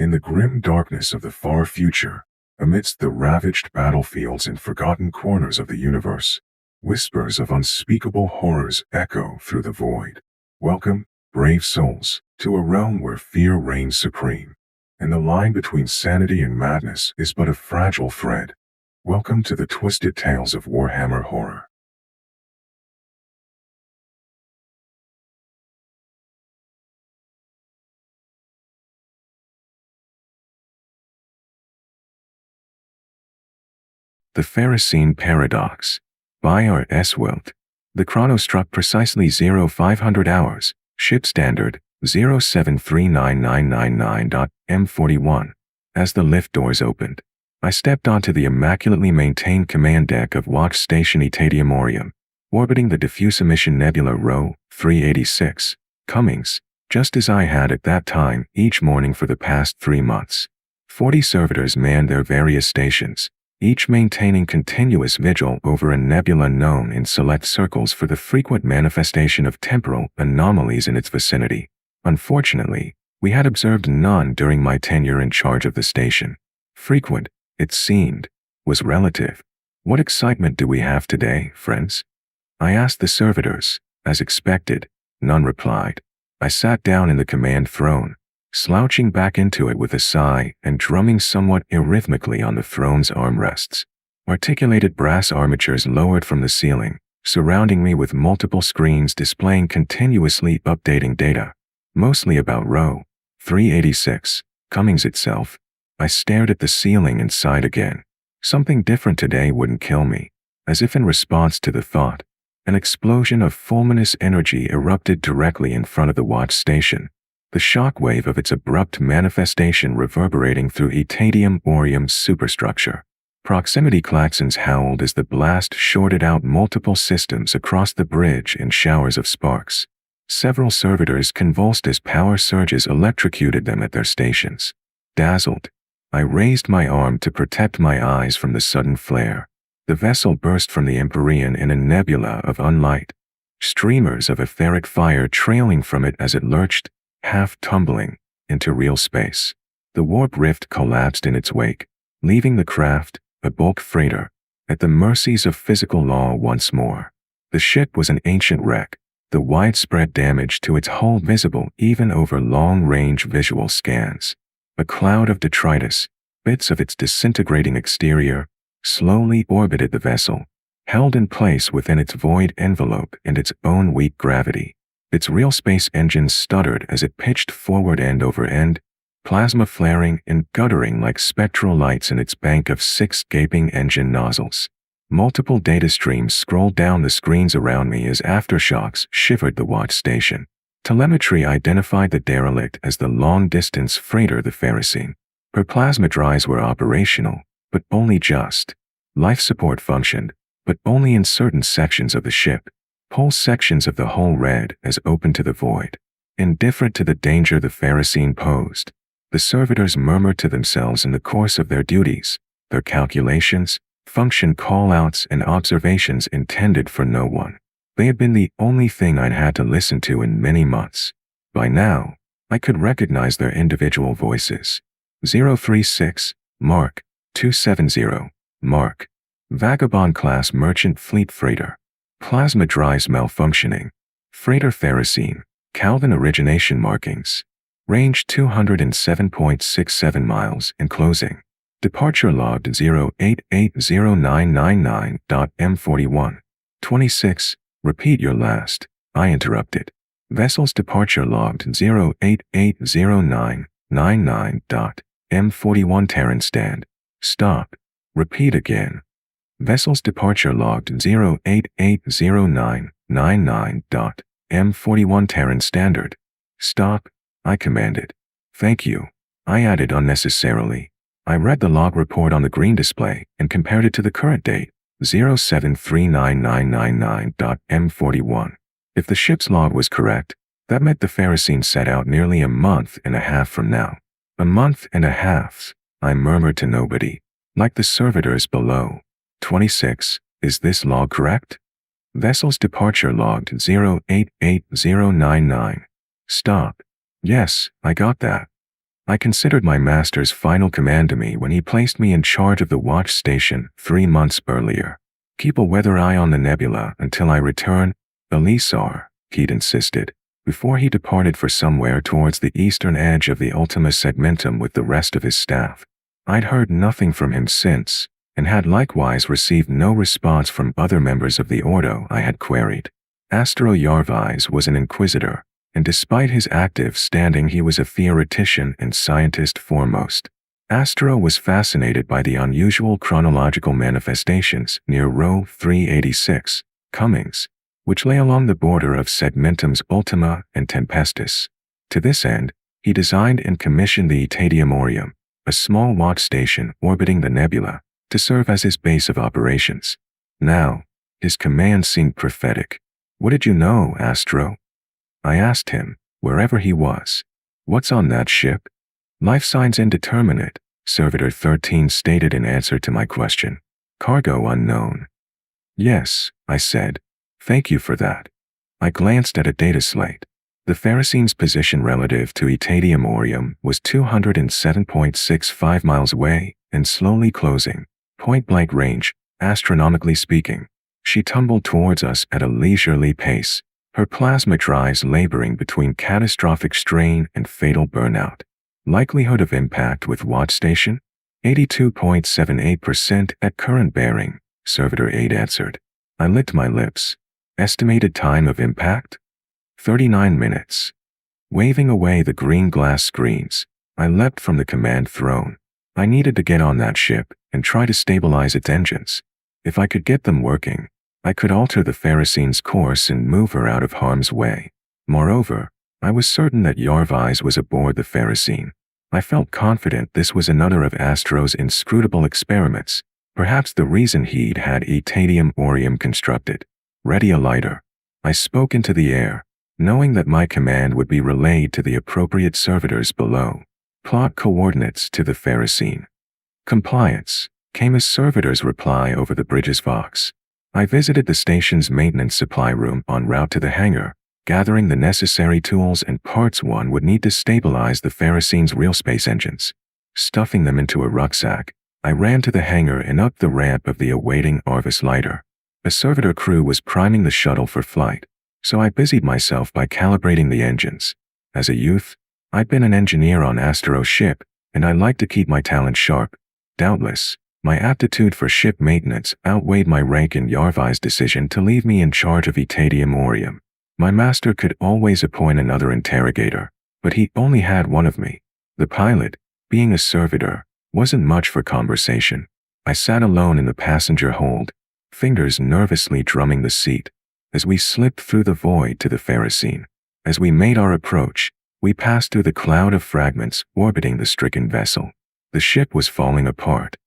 In the grim darkness of the far future, amidst the ravaged battlefields and forgotten corners of the universe, whispers of unspeakable horrors echo through the void. Welcome, brave souls, to a realm where fear reigns supreme, and the line between sanity and madness is but a fragile thread. Welcome to the twisted tales of Warhammer Horror. The Pharisene Paradox, by R. S. Wilt. The chrono struck precisely 0500 hours, ship standard 073999.M41. As the lift doors opened, I stepped onto the immaculately maintained command deck of Watch Station Etadium, orbiting the diffuse emission nebula Rho 386, Cummings, just as I had at that time each morning for the past 3 months. 40 servitors manned their various stations, each maintaining continuous vigil over a nebula known in select circles for the frequent manifestation of temporal anomalies in its vicinity. Unfortunately, we had observed none during my tenure in charge of the station. Frequent, it seemed, was relative. What excitement do we have today, friends? I asked the servitors. As expected, none replied. I sat down in the command throne, slouching back into it with a sigh and drumming somewhat irrhythmically on the throne's armrests. Articulated brass armatures lowered from the ceiling, surrounding me with multiple screens displaying continuously updating data, mostly about Rho 386, Cummings itself. I stared at the ceiling and sighed again. Something different today wouldn't kill me. As if in response to the thought, an explosion of fulminous energy erupted directly in front of the watch station, the shockwave of its abrupt manifestation reverberating through Etadium-Orium's superstructure. Proximity klaxons howled as the blast shorted out multiple systems across the bridge in showers of sparks. Several servitors convulsed as power surges electrocuted them at their stations. Dazzled, I raised my arm to protect my eyes from the sudden flare. The vessel burst from the Empyrean in a nebula of unlight, streamers of etheric fire trailing from it as it lurched, half tumbling, into real space. The warp rift collapsed in its wake, leaving the craft, a bulk freighter, at the mercies of physical law once more. The ship was an ancient wreck, the widespread damage to its hull visible even over long-range visual scans. A cloud of detritus, bits of its disintegrating exterior, slowly orbited the vessel, held in place within its void envelope and its own weak gravity. Its real space engines stuttered as it pitched forward end over end, plasma flaring and guttering like spectral lights in its bank of 6 gaping engine nozzles. Multiple data streams scrolled down the screens around me as aftershocks shivered the watch station. Telemetry identified the derelict as the long-distance freighter the Pharisene. Her plasma drives were operational, but only just. Life support functioned, but only in certain sections of the ship. Whole sections of the hull read as open to the void. Indifferent to the danger the Pharisene posed, the servitors murmured to themselves in the course of their duties, their calculations, function call-outs and observations intended for no one. They had been the only thing I'd had to listen to in many months. By now, I could recognize their individual voices. 036, Mark, 270, Mark. Vagabond-class merchant fleet freighter. Plasma drives malfunctioning. Freighter Pharisene, Calvin origination markings. Range 207.67 miles in closing. Departure logged 088099.M41. 26. Repeat your last. I interrupted. Vessel's departure logged 088099.M41 Terran stand. Stop. Repeat again. Vessel's departure logged 088099.M41 Terran standard. Stop, I commanded. Thank you, I added unnecessarily. I read the log report on the green display and compared it to the current date, 073999.M41. If the ship's log was correct, that meant the Pharisene set out nearly a month and a half from now. A month and a half, I murmured to nobody, like the servitors below. 26. Is this log correct? Vessel's departure logged 088099. Stop. Yes, I got that. I considered my master's final command to me when he placed me in charge of the watch station 3 months earlier. Keep a weather eye on the nebula until I return, Elisar, he'd insisted, before he departed for somewhere towards the eastern edge of the Ultima Segmentum with the rest of his staff. I'd heard nothing from him since, and had likewise received no response from other members of the Ordo I had queried. Astro Yarvise was an inquisitor, and despite his active standing he was a theoretician and scientist foremost. Astro was fascinated by the unusual chronological manifestations near row 386, Cummings, which lay along the border of Segmentum's Ultima and Tempestus. To this end, he designed and commissioned the Etadiamorium, a small watch station orbiting the nebula, to serve as his base of operations. Now, his command seemed prophetic. "What did you know, Astro?" I asked him, wherever he was. "What's on that ship?" "Life signs indeterminate," Servitor 13 stated in answer to my question. "Cargo unknown." "Yes," I said. "Thank you for that." I glanced at a data slate. The Pharisene's position relative to Etadiamorium was 207.65 miles away and slowly closing, point-blank range, astronomically speaking. She tumbled towards us at a leisurely pace, her plasma drives laboring between catastrophic strain and fatal burnout. Likelihood of impact with watch station? 82.78% at current bearing, Servitor 8 answered. I licked my lips. Estimated time of impact? 39 minutes. Waving away the green glass screens, I leapt from the command throne. I needed to get on that ship and try to stabilize its engines. If I could get them working, I could alter the Pharisene's course and move her out of harm's way. Moreover, I was certain that Yarvise was aboard the Pharisene. I felt confident this was another of Astro's inscrutable experiments, perhaps the reason he'd had Etadiamorium constructed. "Ready a lighter." I spoke into the air, knowing that my command would be relayed to the appropriate servitors below. "Plot coordinates to the Pharisene." "Compliance," came as servitor's reply over the bridge's vox. I visited the station's maintenance supply room en route to the hangar, gathering the necessary tools and parts one would need to stabilize the Pharisene's real space engines. Stuffing them into a rucksack, I ran to the hangar and up the ramp of the awaiting Arvis lighter. A servitor crew was priming the shuttle for flight, so I busied myself by calibrating the engines. As a youth, I'd been an engineer on Astro's ship, and I liked to keep my talent sharp. Doubtless, my aptitude for ship maintenance outweighed my rank in Yarvise's decision to leave me in charge of Etadiamorium. My master could always appoint another interrogator, but he only had one of me. The pilot, being a servitor, wasn't much for conversation. I sat alone in the passenger hold, fingers nervously drumming the seat, as we slipped through the void to the Pharisene. As we made our approach, we passed through the cloud of fragments orbiting the stricken vessel. The ship was falling apart.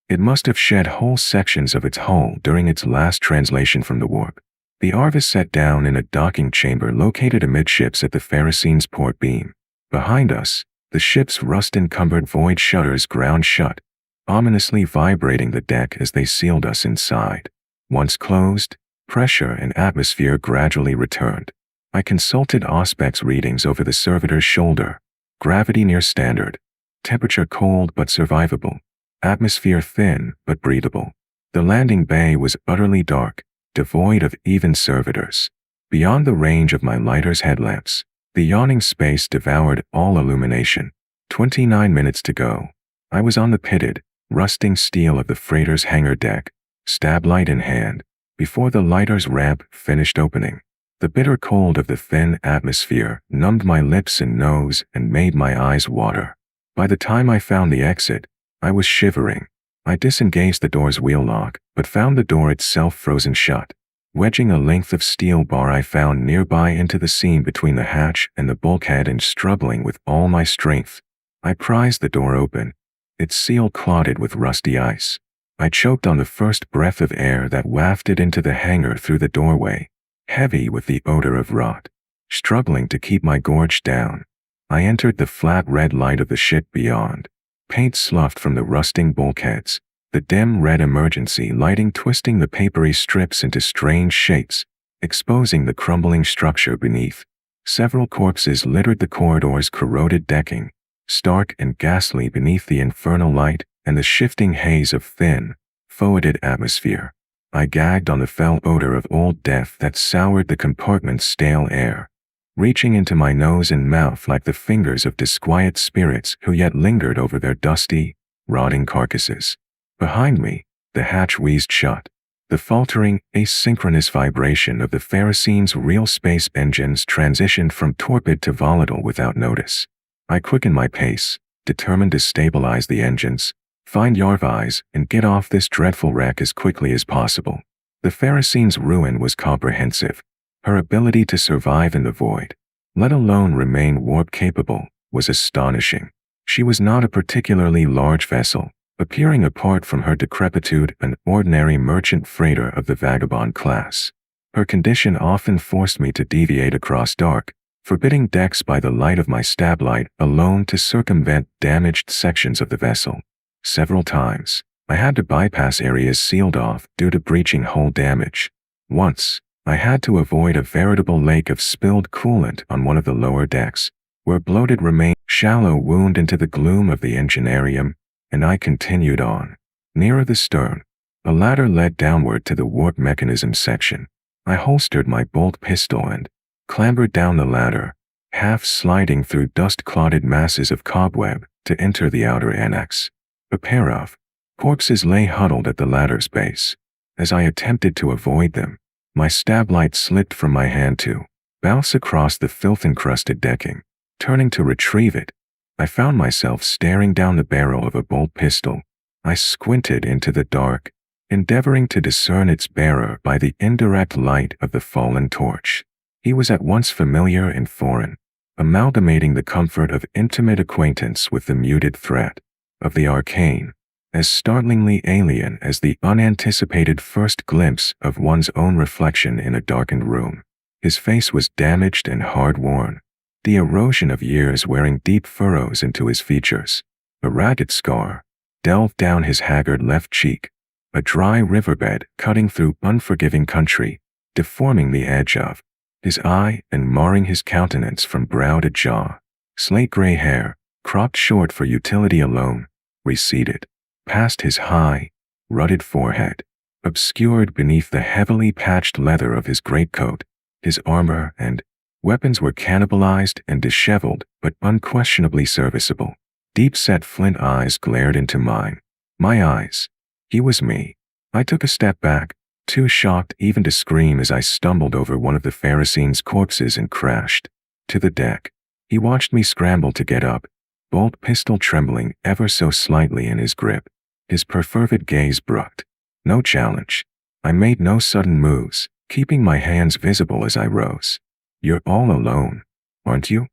It must have shed whole sections of its hull during its last translation from the warp. The Arvis set down in a docking chamber located amidships at the Pharisene's port beam. Behind us, the ship's rust-encumbered void shutters ground shut, ominously vibrating the deck as they sealed us inside. Once closed, pressure and atmosphere gradually returned. I consulted Auspex readings over the servitor's shoulder. Gravity near standard. Temperature cold but survivable. Atmosphere thin but breathable. The landing bay was utterly dark, devoid of even servitors. Beyond the range of my lighter's headlamps, the yawning space devoured all illumination. 29 minutes to go. I was on the pitted, rusting steel of the freighter's hangar deck, stab light in hand, before the lighter's ramp finished opening. The bitter cold of the thin atmosphere numbed my lips and nose and made my eyes water. By the time I found the exit, I was shivering. I disengaged the door's wheel lock, but found the door itself frozen shut. Wedging a length of steel bar I found nearby into the seam between the hatch and the bulkhead and struggling with all my strength, I prized the door open, its seal clotted with rusty ice. I choked on the first breath of air that wafted into the hangar through the doorway, heavy with the odor of rot. Struggling to keep my gorge down, I entered the flat red light of the ship beyond. Paint sloughed from the rusting bulkheads, the dim red emergency lighting twisting the papery strips into strange shapes, exposing the crumbling structure beneath. Several corpses littered the corridor's corroded decking, stark and ghastly beneath the infernal light and the shifting haze of thin, foetid atmosphere. I gagged on the fell odor of old death that soured the compartment's stale air, reaching into my nose and mouth like the fingers of disquiet spirits who yet lingered over their dusty, rotting carcasses. Behind me, the hatch wheezed shut. The faltering, asynchronous vibration of the Pharisene's real space engines transitioned from torpid to volatile without notice. I quickened my pace, determined to stabilize the engines, find Yarvise, and get off this dreadful wreck as quickly as possible. The Pharisene's ruin was comprehensive. Her ability to survive in the void, let alone remain warp-capable, was astonishing. She was not a particularly large vessel, appearing apart from her decrepitude an ordinary merchant freighter of the vagabond class. Her condition often forced me to deviate across dark, forbidding decks by the light of my stab light alone to circumvent damaged sections of the vessel. Several times, I had to bypass areas sealed off due to breaching hull damage. Once, I had to avoid a veritable lake of spilled coolant on one of the lower decks, where bloated remains shallow wound into the gloom of the enginarium, and I continued on. Nearer the stern, a ladder led downward to the warp mechanism section. I holstered my bolt pistol and clambered down the ladder, half sliding through dust-clotted masses of cobweb to enter the outer annex. A pair of corpses lay huddled at the ladder's base. As I attempted to avoid them, my stab light slipped from my hand to bounce across the filth-encrusted decking. Turning to retrieve it, I found myself staring down the barrel of a bolt pistol. I squinted into the dark, endeavoring to discern its bearer by the indirect light of the fallen torch. He was at once familiar and foreign, amalgamating the comfort of intimate acquaintance with the muted threat of the arcane, as startlingly alien as the unanticipated first glimpse of one's own reflection in a darkened room. His face was damaged and hard-worn, the erosion of years wearing deep furrows into his features. A ragged scar delved down his haggard left cheek, a dry riverbed cutting through unforgiving country, deforming the edge of his eye and marring his countenance from brow to jaw. Slate-gray hair, cropped short for utility alone, receded past his high, rutted forehead, obscured beneath the heavily patched leather of his greatcoat. His armor and weapons were cannibalized and disheveled, but unquestionably serviceable. Deep-set flint eyes glared into mine. My eyes. He was me. I took a step back, too shocked even to scream as I stumbled over one of the Pharisene's corpses and crashed to the deck. He watched me scramble to get up, bolt pistol trembling ever so slightly in his grip. His perfervid gaze brooked no challenge. I made no sudden moves, keeping my hands visible as I rose. "You're all alone, aren't you?"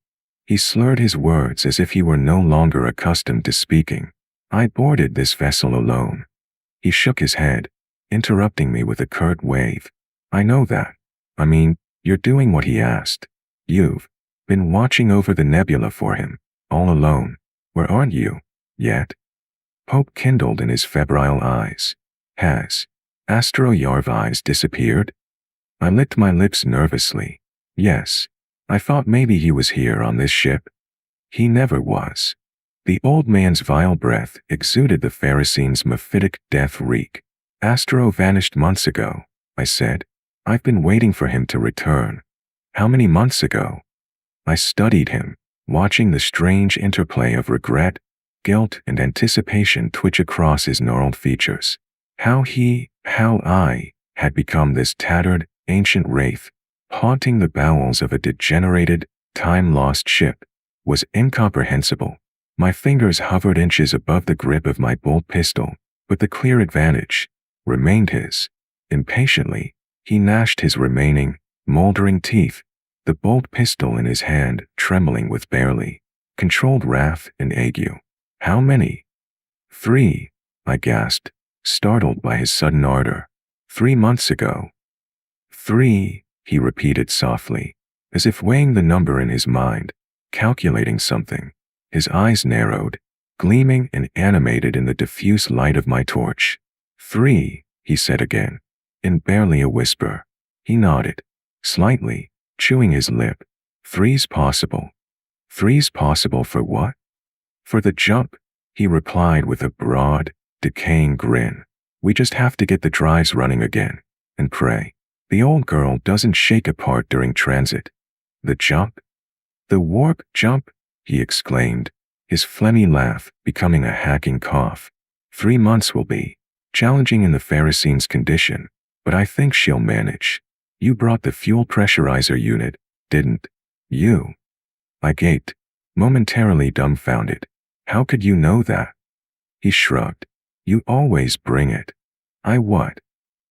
He slurred his words as if he were no longer accustomed to speaking. "I boarded this vessel alone." He shook his head, interrupting me with a curt wave. "I know that. I mean, you're doing what he asked. You've been watching over the nebula for him, all alone. Where aren't you, yet?" Hope kindled in his febrile eyes. "Has Astro Yarvise disappeared?" I licked my lips nervously. "Yes. I thought maybe he was here on this ship." "He never was." The old man's vile breath exuded the Pharisene's mephitic death reek. "Astro vanished months ago," I said. "I've been waiting for him to return." "How many months ago?" I studied him, watching the strange interplay of regret, guilt, and anticipation twitch across his gnarled features. How I, had become this tattered, ancient wraith, haunting the bowels of a degenerated, time-lost ship, was incomprehensible. My fingers hovered inches above the grip of my bolt pistol, but the clear advantage remained his. Impatiently, he gnashed his remaining, moldering teeth, the bolt pistol in his hand trembling with barely controlled wrath and ague. "How many?" "3, I gasped, startled by his sudden ardor. "3 months ago." "3, he repeated softly, as if weighing the number in his mind, calculating something. His eyes narrowed, gleaming and animated in the diffuse light of my torch. "3, he said again, in barely a whisper. He nodded, slightly, chewing his lip. "3's possible." "3's possible for what?" For the jump, he replied with a broad, decaying grin. We just have to get the drives running again, and pray the old girl doesn't shake apart during transit. The jump? The warp jump? He exclaimed, his phlegmy laugh becoming a hacking cough. 3 months will be challenging in the Pharisene's condition, but I think she'll manage. You brought the fuel pressurizer unit, didn't you? I gaped, momentarily dumbfounded. How could you know that? He shrugged. You always bring it. I what?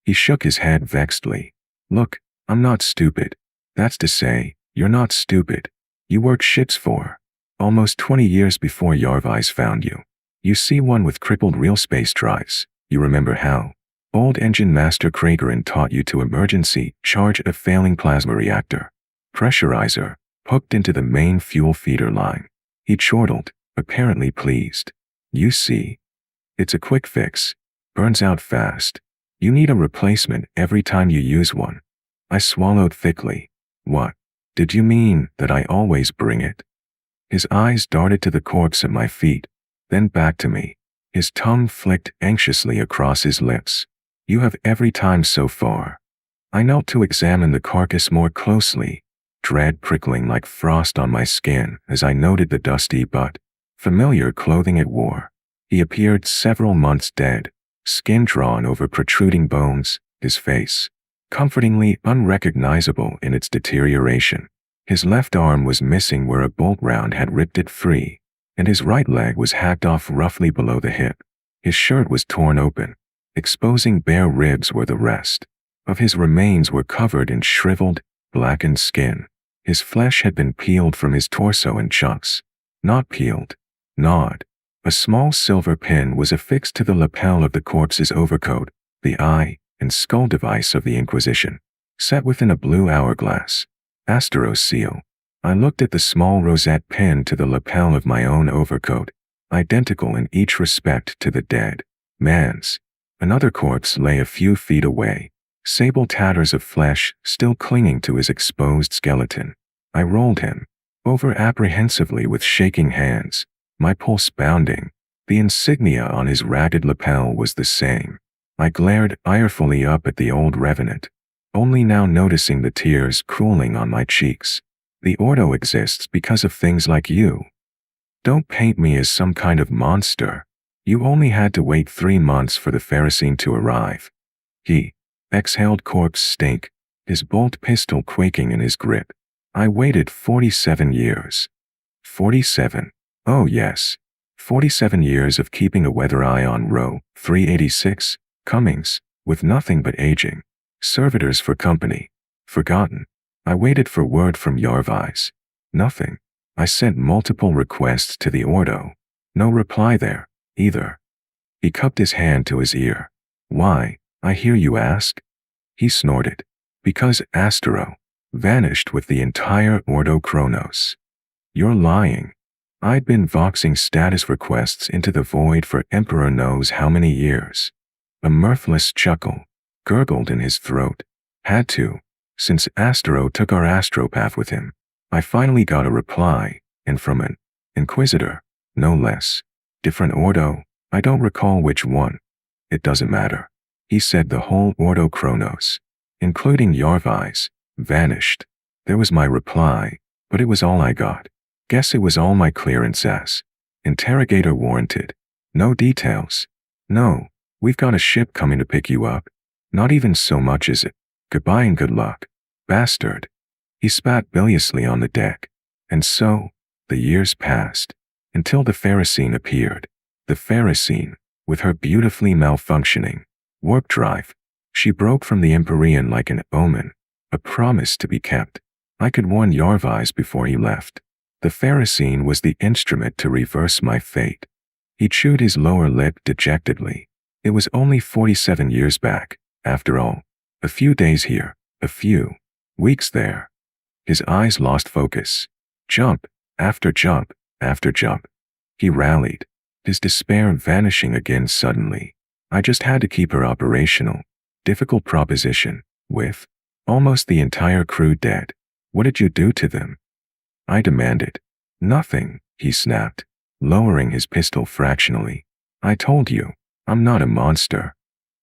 He shook his head vexedly. Look, I'm not stupid. That's to say, you're not stupid. You worked shits for almost 20 years before Yarvise found you. You see one with crippled real space drives. You remember how old engine master Kragerin taught you to emergency charge a failing plasma reactor. Pressurizer, hooked into the main fuel feeder line. He chortled, apparently pleased. You see, it's a quick fix. Burns out fast. You need a replacement every time you use one. I swallowed thickly. What? Did you mean that I always bring it? His eyes darted to the corpse at my feet, then back to me. His tongue flicked anxiously across his lips. You have every time so far. I knelt to examine the carcass more closely, dread prickling like frost on my skin as I noted the dusty but familiar clothing it wore. He appeared several months dead, skin drawn over protruding bones, his face comfortingly unrecognizable in its deterioration. His left arm was missing where a bolt round had ripped it free, and his right leg was hacked off roughly below the hip. His shirt was torn open, exposing bare ribs where the rest of his remains were covered in shriveled, blackened skin. His flesh had been peeled from his torso in chunks. Not peeled, gnawed. A small silver pin was affixed to the lapel of the corpse's overcoat, the eye and skull device of the Inquisition, set within a blue hourglass. Asteros seal. I looked at the small rosette pin to the lapel of my own overcoat, identical in each respect to the dead man's. Another corpse lay a few feet away, sable tatters of flesh still clinging to his exposed skeleton. I rolled him over apprehensively with shaking hands, my pulse bounding. The insignia on his ragged lapel was the same. I glared irefully up at the old revenant, only now noticing the tears cooling on my cheeks. The Ordo exists because of things like you. Don't paint me as some kind of monster. You only had to wait 3 months for the Pharisene to arrive. He exhaled corpse stink, his bolt pistol quaking in his grip. I waited 47 years. 47. Oh yes. 47 years of keeping a weather eye on row 386, Cummings, with nothing but aging servitors for company. Forgotten. I waited for word from Yarvise. Nothing. I sent multiple requests to the Ordo. No reply there, either. He cupped his hand to his ear. Why, I hear you ask? He snorted. Because Astero vanished with the entire Ordo Chronos. You're lying. I'd been voxing status requests into the void for Emperor knows how many years. A mirthless chuckle gurgled in his throat. Had to, since Astero took our astropath with him. I finally got a reply, and from an Inquisitor, no less. Different Ordo, I don't recall which one. It doesn't matter. He said the whole Ordo Chronos, including Yarvise, vanished. There was my reply, but it was all I got. Guess it was all my clearance as. Interrogator warranted. No details. No, we've got a ship coming to pick you up. Not even so much as it. Goodbye and good luck. Bastard. He spat biliously on the deck. And so, the years passed, until the Pharisene appeared. The Pharisene, with her beautifully malfunctioning warp drive. She broke from the Empyrean like an omen, a promise to be kept. I could warn Yarvise before he left. The Pharisene was the instrument to reverse my fate. He chewed his lower lip dejectedly. It was only 47 years back, after all. A few days here, a few weeks there. His eyes lost focus. Jump, after jump, after jump. He rallied, his despair vanishing again suddenly. I just had to keep her operational. Difficult proposition, with almost the entire crew dead. What did you do to them? I demanded. Nothing, he snapped. lowering his pistol fractionally. "I told you, I'm not a monster."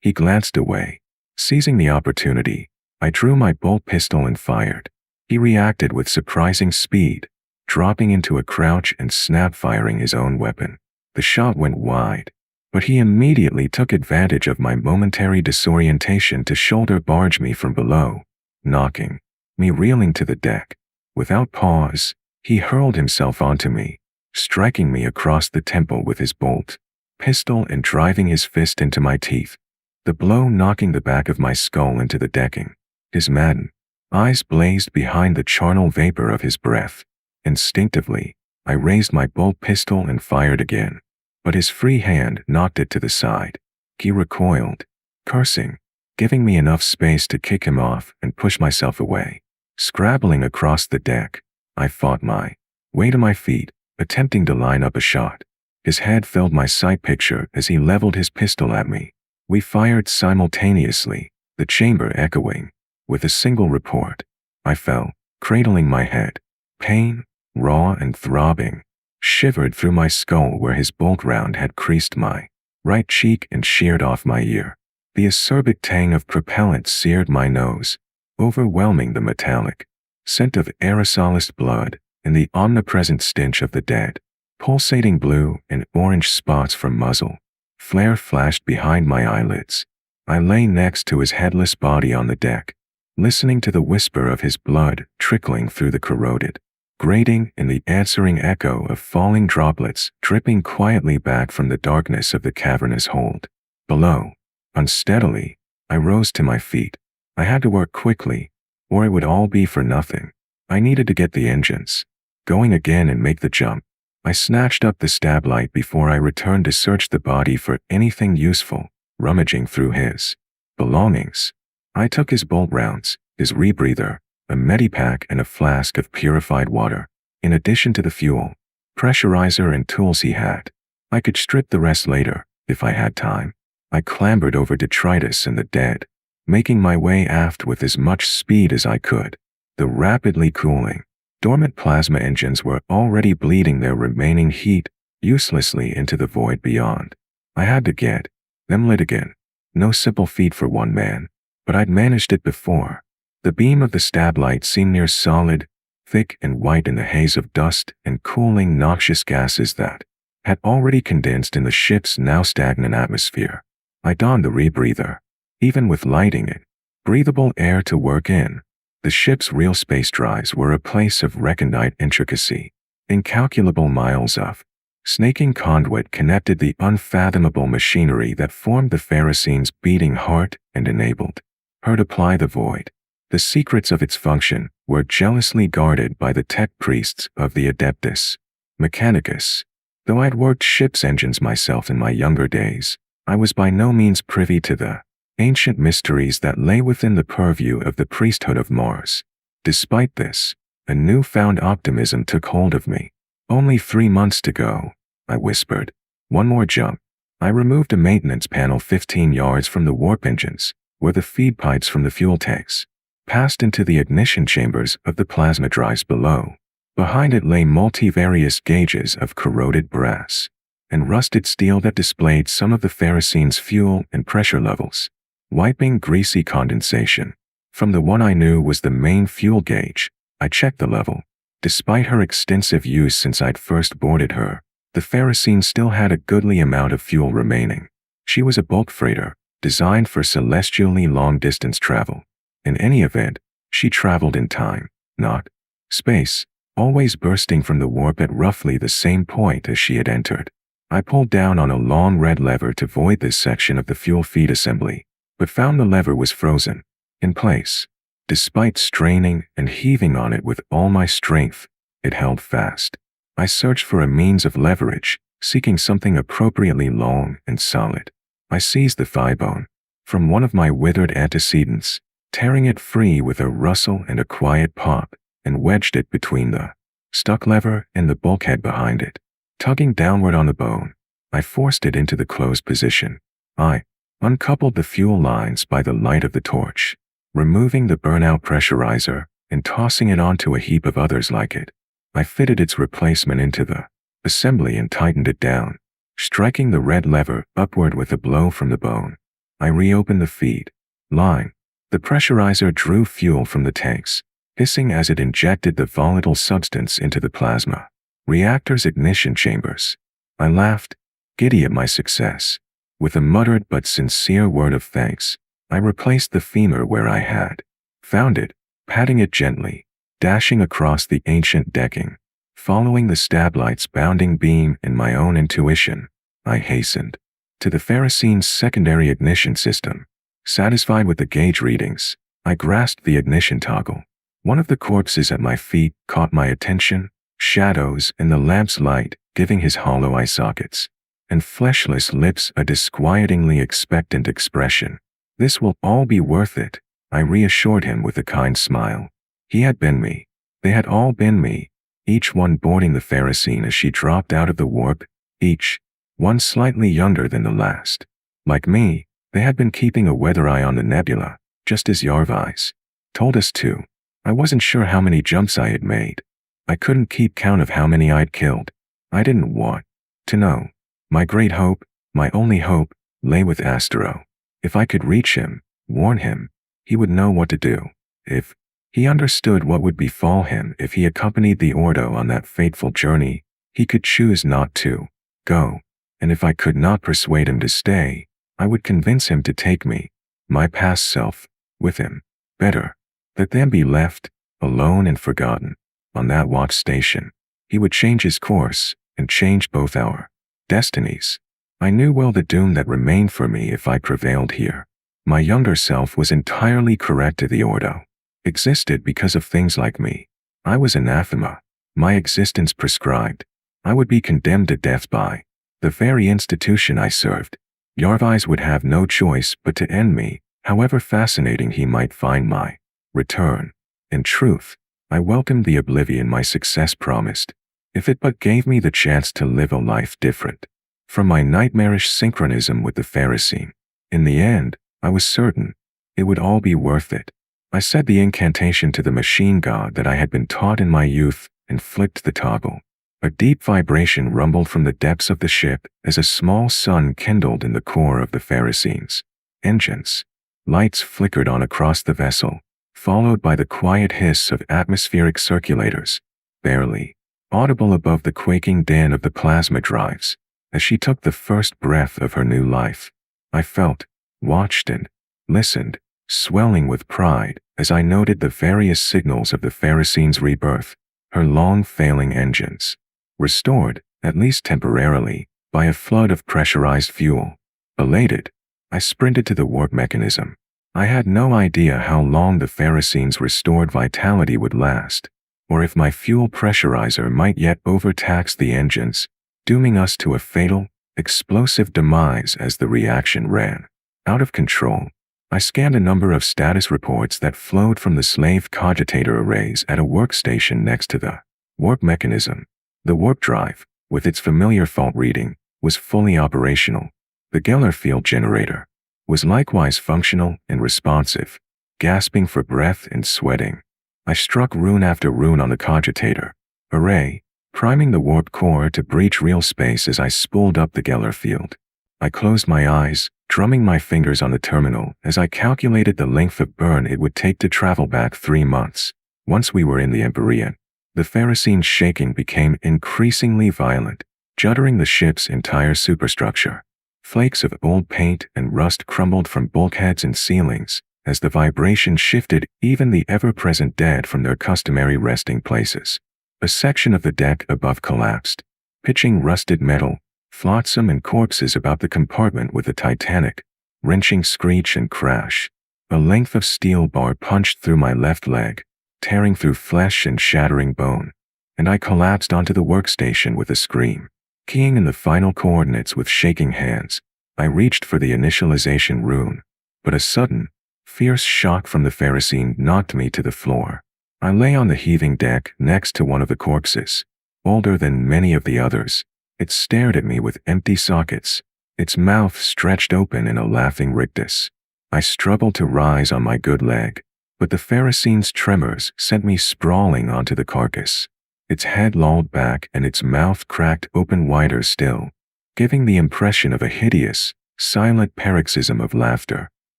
He glanced away. Seizing the opportunity, I drew my bolt pistol and fired. He reacted with surprising speed, dropping into a crouch and snap-firing his own weapon. The shot went wide, but he immediately took advantage of my momentary disorientation to shoulder barge me from below, knocking me reeling to the deck. Without pause, he hurled himself onto me, striking me across the temple with his bolt pistol and driving his fist into my teeth, the blow knocking the back of my skull into the decking. His maddened eyes blazed behind the charnel vapor of his breath. Instinctively, I raised my bolt pistol and fired again, but his free hand knocked it to the side. He recoiled, cursing, giving me enough space to kick him off and push myself away. Scrabbling across the deck, I fought my way to my feet, attempting to line up a shot. His head filled my sight picture as he leveled his pistol at me. We fired simultaneously, the chamber echoing. With a single report, I fell, cradling my head. Pain, raw and throbbing, shivered through my skull where his bolt round had creased my right cheek and sheared off my ear. The acerbic tang of propellant seared my nose, overwhelming the metallic scent of aerosolized blood and the omnipresent stench of the dead. Pulsating blue and orange spots from muzzle flare flashed behind my eyelids. I lay next to his headless body on the deck, listening to the whisper of his blood trickling through the corroded grating and the answering echo of falling droplets dripping quietly back from the darkness of the cavernous hold. Below, unsteadily, I rose to my feet. I had to work quickly, or it would all be for nothing. I needed to get the engines going again and make the jump. I snatched up the stab light before I returned to search the body for anything useful, rummaging through his belongings. I took his bolt rounds, his rebreather, a medipack and a flask of purified water, in addition to the fuel, pressurizer and tools he had. I could strip the rest later, if I had time. I clambered over detritus and the dead, making my way aft with as much speed as I could. The rapidly cooling, dormant plasma engines were already bleeding their remaining heat uselessly into the void beyond. I had to get them lit again. No simple feat for one man, but I'd managed it before. The beam of the stab light seemed near solid, thick and white in the haze of dust and cooling noxious gases that had already condensed in the ship's now stagnant atmosphere. I donned the rebreather. Even with lighting it, breathable air to work in, the ship's real space drives were a place of recondite intricacy. Incalculable miles of snaking conduit connected the unfathomable machinery that formed the Pharisene's beating heart and enabled her to ply the void. The secrets of its function were jealously guarded by the tech priests of the Adeptus Mechanicus. Though I'd worked ship's engines myself in my younger days, I was by no means privy to the ancient mysteries that lay within the purview of the priesthood of Mars. Despite this, a newfound optimism took hold of me. "Only 3 months to go," I whispered. "One more jump." I removed a maintenance panel 15 yards from the warp engines, where the feed pipes from the fuel tanks passed into the ignition chambers of the plasma drives below. Behind it lay multivarious gauges of corroded brass and rusted steel that displayed some of the Pharisene's fuel and pressure levels. Wiping greasy condensation from the one I knew was the main fuel gauge, I checked the level. Despite her extensive use since I'd first boarded her, the Pharisene still had a goodly amount of fuel remaining. She was a bulk freighter, designed for celestially long-distance travel. In any event, she traveled in time, not space, always bursting from the warp at roughly the same point as she had entered. I pulled down on a long red lever to void this section of the fuel feed assembly, but found the lever was frozen in place. Despite straining and heaving on it with all my strength, it held fast. I searched for a means of leverage, seeking something appropriately long and solid. I seized the thigh bone from one of my withered antecedents, tearing it free with a rustle and a quiet pop, and wedged it between the stuck lever and the bulkhead behind it. Tugging downward on the bone, I forced it into the closed position. I uncoupled the fuel lines by the light of the torch, removing the burnout pressurizer and tossing it onto a heap of others like it. I fitted its replacement into the assembly and tightened it down, striking the red lever upward with a blow from the bone. I reopened the feed line. The pressurizer drew fuel from the tanks, hissing as it injected the volatile substance into the plasma. Reactor's ignition chambers. I laughed, giddy at my success. With a muttered but sincere word of thanks, I replaced the femur where I had found it, patting it gently, dashing across the ancient decking. Following the stablight's bounding beam and my own intuition, I hastened to the Pharisene's secondary ignition system. Satisfied with the gauge readings, I grasped the ignition toggle. One of the corpses at my feet caught my attention, shadows in the lamp's light giving his hollow eye sockets and fleshless lips a disquietingly expectant expression. This will all be worth it, I reassured him with a kind smile. He had been me. They had all been me, each one boarding the Pharisene as she dropped out of the warp, each one slightly younger than the last. Like me, they had been keeping a weather eye on the nebula, just as Yarvais told us to. I wasn't sure how many jumps I had made. I couldn't keep count of how many I'd killed. I didn't want to know. My great hope, my only hope, lay with Astero. If I could reach him, warn him, he would know what to do. If he understood what would befall him if he accompanied the Ordo on that fateful journey, he could choose not to go. And if I could not persuade him to stay, I would convince him to take me, my past self, with him. Better let them be left, alone and forgotten, on that watch station. He would change his course, and change both our destinies. I knew well the doom that remained for me if I prevailed here. My younger self was entirely correct to the Ordo. Existed because of things like me. I was anathema, my existence prescribed. I would be condemned to death by the very institution I served. Yarvais would have no choice but to end me, however fascinating he might find my return. In truth, I welcomed the oblivion my success promised, if it but gave me the chance to live a life different from my nightmarish synchronism with the Pharisene. In the end, I was certain it would all be worth it. I said the incantation to the machine god that I had been taught in my youth and flicked the toggle. A deep vibration rumbled from the depths of the ship as a small sun kindled in the core of the Pharisene's engines. Lights flickered on across the vessel, followed by the quiet hiss of atmospheric circulators, barely audible above the quaking din of the plasma drives. As she took the first breath of her new life, I felt, watched and listened, swelling with pride as I noted the various signals of the Pharisene's rebirth, her long-failing engines restored, at least temporarily, by a flood of pressurized fuel. Elated, I sprinted to the warp mechanism. I had no idea how long the Pharisene's restored vitality would last, or if my fuel pressurizer might yet overtax the engines, dooming us to a fatal, explosive demise as the reaction ran out of control. I scanned a number of status reports that flowed from the slave cogitator arrays at a workstation next to the warp mechanism. The warp drive, with its familiar fault reading, was fully operational. The Geller field generator was likewise functional and responsive, gasping for breath and sweating. I struck rune after rune on the cogitator array, priming the warp core to breach real space as I spooled up the Geller field. I closed my eyes, drumming my fingers on the terminal as I calculated the length of burn it would take to travel back 3 months. Once we were in the Empyrean, the Pharisene's shaking became increasingly violent, juddering the ship's entire superstructure. Flakes of old paint and rust crumbled from bulkheads and ceilings as the vibration shifted even the ever-present dead from their customary resting places. A section of the deck above collapsed, pitching rusted metal, flotsam and corpses about the compartment with a titanic, wrenching screech and crash. A length of steel bar punched through my left leg, tearing through flesh and shattering bone, and I collapsed onto the workstation with a scream. Keying in the final coordinates with shaking hands, I reached for the initialization rune, but a sudden, fierce shock from the Pharisene knocked me to the floor. I lay on the heaving deck next to one of the corpses, older than many of the others. It stared at me with empty sockets, its mouth stretched open in a laughing rictus. I struggled to rise on my good leg, but the Pharisene's tremors sent me sprawling onto the carcass. its head lolled back and its mouth cracked open wider still, giving the impression of a hideous, silent paroxysm of laughter.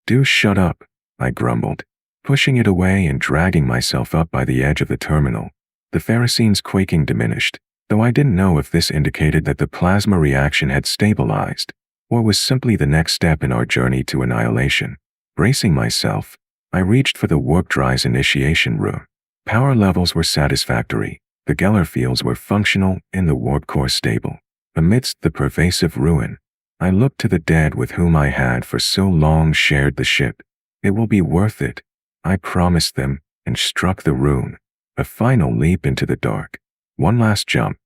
"Do shut up," I grumbled, pushing it away and dragging myself up by the edge of the terminal. The Pharisene's quaking diminished, though I didn't know if this indicated that the plasma reaction had stabilized, or was simply the next step in our journey to annihilation. Bracing myself, I reached for the warp drive's initiation room. Power levels were satisfactory, the Geller fields were functional, and the warp core stable. Amidst the pervasive ruin, I looked to the dead with whom I had for so long shared the ship. "It will be worth it," I promised them, and struck the rune. A final leap into the dark. One last jump,